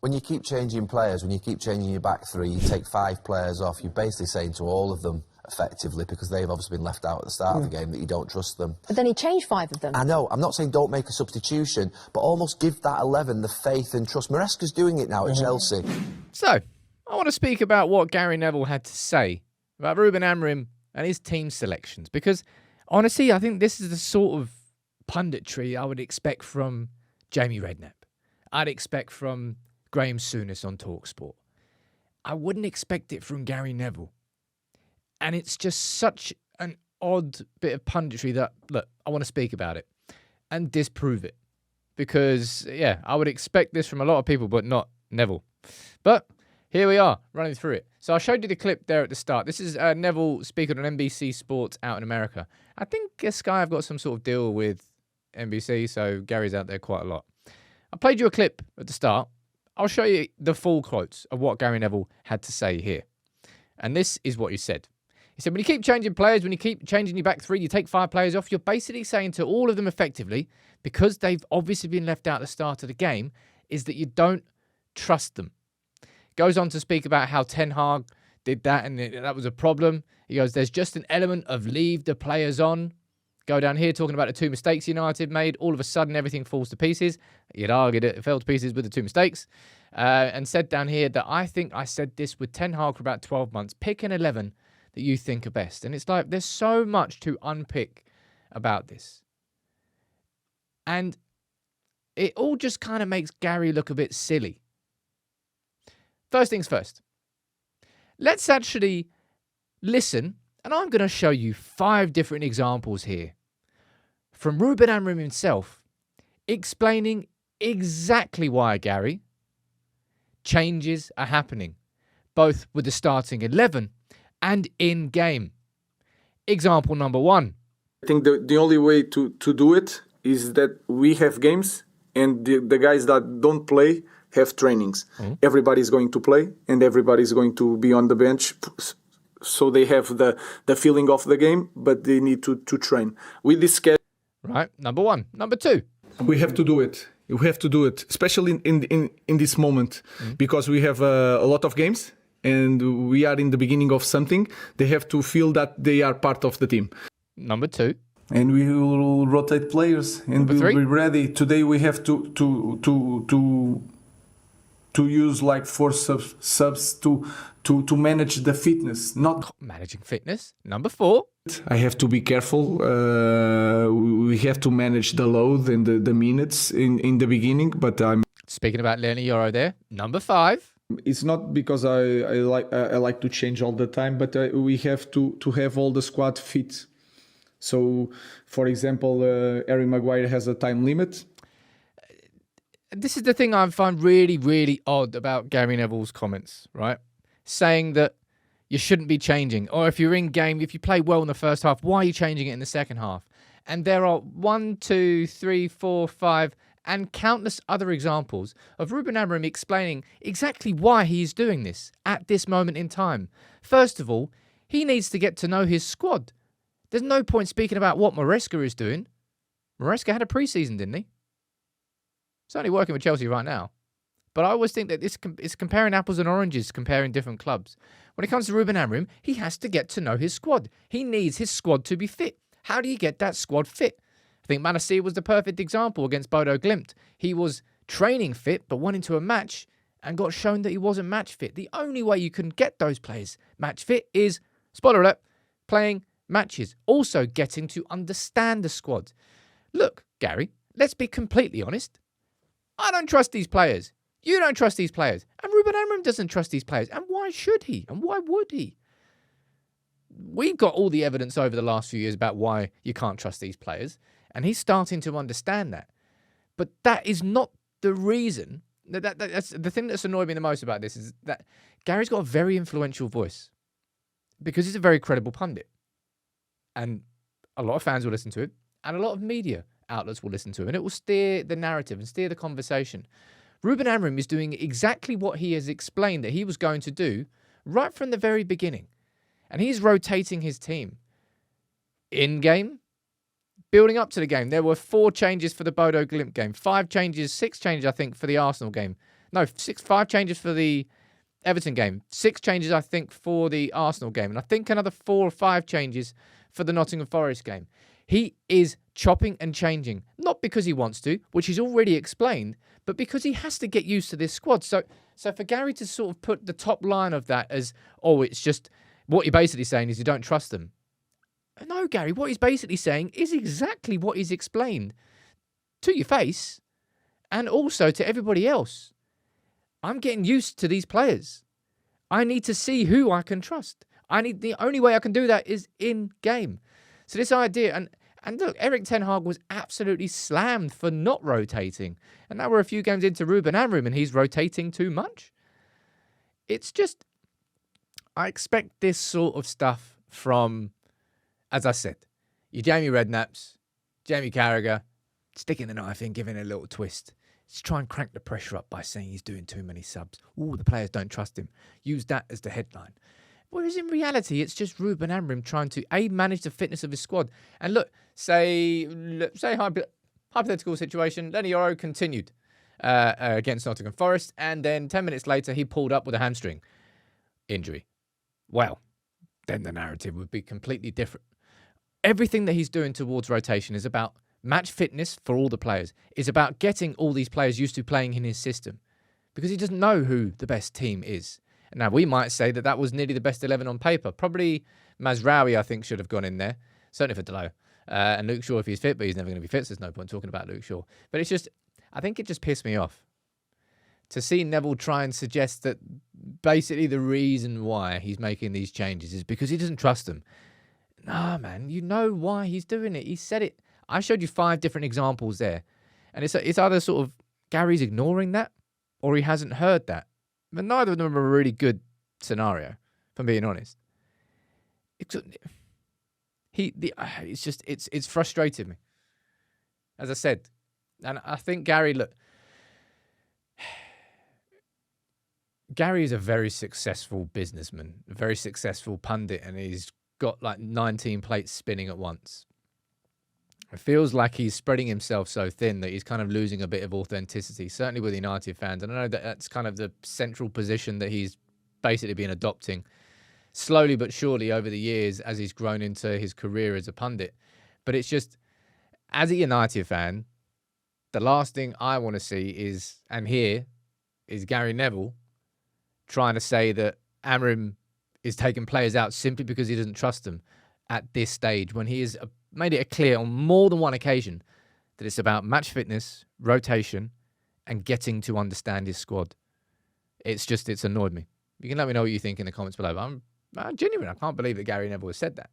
When you keep changing players, when you keep changing your back three, you take 5 players off, you're basically saying to all of them, effectively, because they've obviously been left out at the start of the game, that you don't trust them. But then he changed 5 of them. I know, I'm not saying don't make a substitution, but almost give that 11 the faith and trust. Maresca's doing it now at Chelsea. So, I want to speak about what Gary Neville had to say about Ruben Amorim and his team selections, because honestly, I think this is the sort of punditry I would expect from Jamie Redknapp. I'd expect from Graham Souness on TalkSport. I wouldn't expect it from Gary Neville. And it's just such an odd bit of punditry that, look, I want to speak about it and disprove it. Because, yeah, I would expect this from a lot of people, but not Neville. But here we are, running through it. So I showed you the clip there at the start. This is Neville speaking on NBC Sports out in America. I think Sky have got some sort of deal with NBC, so Gary's out there quite a lot. I played you a clip at the start. I'll show you the full quotes of what Gary Neville had to say here. And this is what he said. He said, when you keep changing players, when you keep changing your back three, you take 5 players off, you're basically saying to all of them effectively, because they've obviously been left out at the start of the game, is that you don't trust them. Goes on to speak about how Ten Hag did that and that was a problem. He goes, there's just an element of leave the players on. Go down here talking about the 2 mistakes United made. All of a sudden, everything falls to pieces. You'd argued it fell to pieces with the 2 mistakes. And said down here that I think I said this with Ten Hag for about 12 months. Pick an 11 that you think are best. And it's like, there's so much to unpick about this. And it all just kind of makes Gary look a bit silly. First things first. Let's actually listen, and I'm going to show you 5 different examples here from Ruben Amorim himself explaining exactly why, Gary, changes are happening, both with the starting 11 and in-game. Example number 1. I think the only way to do it is that we have games and the guys that don't play have trainings. Everybody's going to play and everybody's going to be on the bench, so they have the feeling of the game, but they need to train. With this schedule... Right, number 1. Number 2. We have to do it. We have to do it, especially in this moment, because we have a lot of games and we are in the beginning of something. They have to feel that they are part of the team. Number 2. And we will rotate players and we'll be ready. Today we have to use like 4 subs to manage the fitness, not managing fitness. Number 4. I have to be careful. We have to manage the load and the minutes in the beginning. But I'm speaking about Lenny Yoro there. Number 5. It's not because I like to change all the time, but we have to have all the squad fit. So, for example, Harry Maguire has a time limit. This is the thing I find really, really odd about Gary Neville's comments, right? Saying that you shouldn't be changing. Or if you're in game, if you play well in the first half, why are you changing it in the second half? And there are 1, 2, 3, 4, 5, and countless other examples of Ruben Amorim explaining exactly why he's doing this at this moment in time. First of all, he needs to get to know his squad. There's no point speaking about what Maresca is doing. Maresca had a pre-season, didn't he? He's only working with Chelsea right now. But I always think that it's comparing apples and oranges, comparing different clubs. When it comes to Ruben Amorim, he has to get to know his squad. He needs his squad to be fit. How do you get that squad fit? I think Manasseh was the perfect example against Bodo Glimt. He was training fit, but went into a match and got shown that he wasn't match fit. The only way you can get those players match fit is, spoiler alert, playing matches. Also getting to understand the squad. Look, Gary, let's be completely honest. I don't trust these players. You don't trust these players. And Ruben Amorim doesn't trust these players. And why should he? And why would he? We've got all the evidence over the last few years about why you can't trust these players. And he's starting to understand that. But that is not the reason. That's the thing that's annoyed me the most about this is that Gary's got a very influential voice. Because he's a very credible pundit. And a lot of fans will listen to it. And a lot of media outlets will listen to it. And it will steer the narrative and steer the conversation. Ruben Amorim is doing exactly what he has explained that he was going to do right from the very beginning. And he's rotating his team. In-game, building up to the game. There were 4 changes for the Bodo Glimt game, 5 changes, 6 changes, I think, for the Arsenal game. No, 5 changes for the Everton game. 6 changes, I think, for the Arsenal game. And I think another 4 or 5 changes for the Nottingham Forest game. He is chopping and changing, not because he wants to, which he's already explained, but because he has to get used to this squad. So for Gary to sort of put the top line of that as, oh, it's just, what you're basically saying is you don't trust them. No, Gary, what he's basically saying is exactly what he's explained to your face and also to everybody else. I'm getting used to these players. I need to see who I can trust. The only way I can do that is in game. So this idea, and look, Erik ten Hag was absolutely slammed for not rotating. And now we're a few games into Ruben Amorim and he's rotating too much. It's just, I expect this sort of stuff from, as I said, your Jamie Redknapp's, Jamie Carragher, sticking the knife in, giving it a little twist. Just try and crank the pressure up by saying he's doing too many subs. Ooh, the players don't trust him. Use that as the headline. Whereas in reality, it's just Ruben Amorim trying to, A, manage the fitness of his squad. And look, say hypothetical situation, Lenny Yoro continued against Nottingham Forest, and then 10 minutes later, he pulled up with a hamstring injury. Well, then the narrative would be completely different. Everything that he's doing towards rotation is about match fitness for all the players. It's about getting all these players used to playing in his system because he doesn't know who the best team is. Now, we might say that was nearly the best 11 on paper. Probably Mazraoui, I think, should have gone in there, certainly for Delo. And Luke Shaw, if he's fit, but he's never going to be fit, so there's no point talking about Luke Shaw. But it's just, I think it just pissed me off to see Neville try and suggest that basically the reason why he's making these changes is because he doesn't trust them. Nah, man, you know why he's doing it. He said it. I showed you 5 different examples there. And it's either sort of Gary's ignoring that or he hasn't heard that. But neither of them are a really good scenario, if I'm being honest. It's frustrated me. As I said. And I think Gary is a very successful businessman, a very successful pundit, and he's got like 19 plates spinning at once. It feels like he's spreading himself so thin that he's kind of losing a bit of authenticity, certainly with United fans. And I know that that's kind of the central position that he's basically been adopting slowly but surely over the years as he's grown into his career as a pundit. But it's just, as a United fan, the last thing I want to see is Gary Neville trying to say that Amorim is taking players out simply because he doesn't trust them at this stage, when he has made it clear on more than one occasion that it's about match fitness, rotation, and getting to understand his squad. It's annoyed me. You can let me know what you think in the comments below. But I'm genuine. I can't believe that Gary Neville has said that.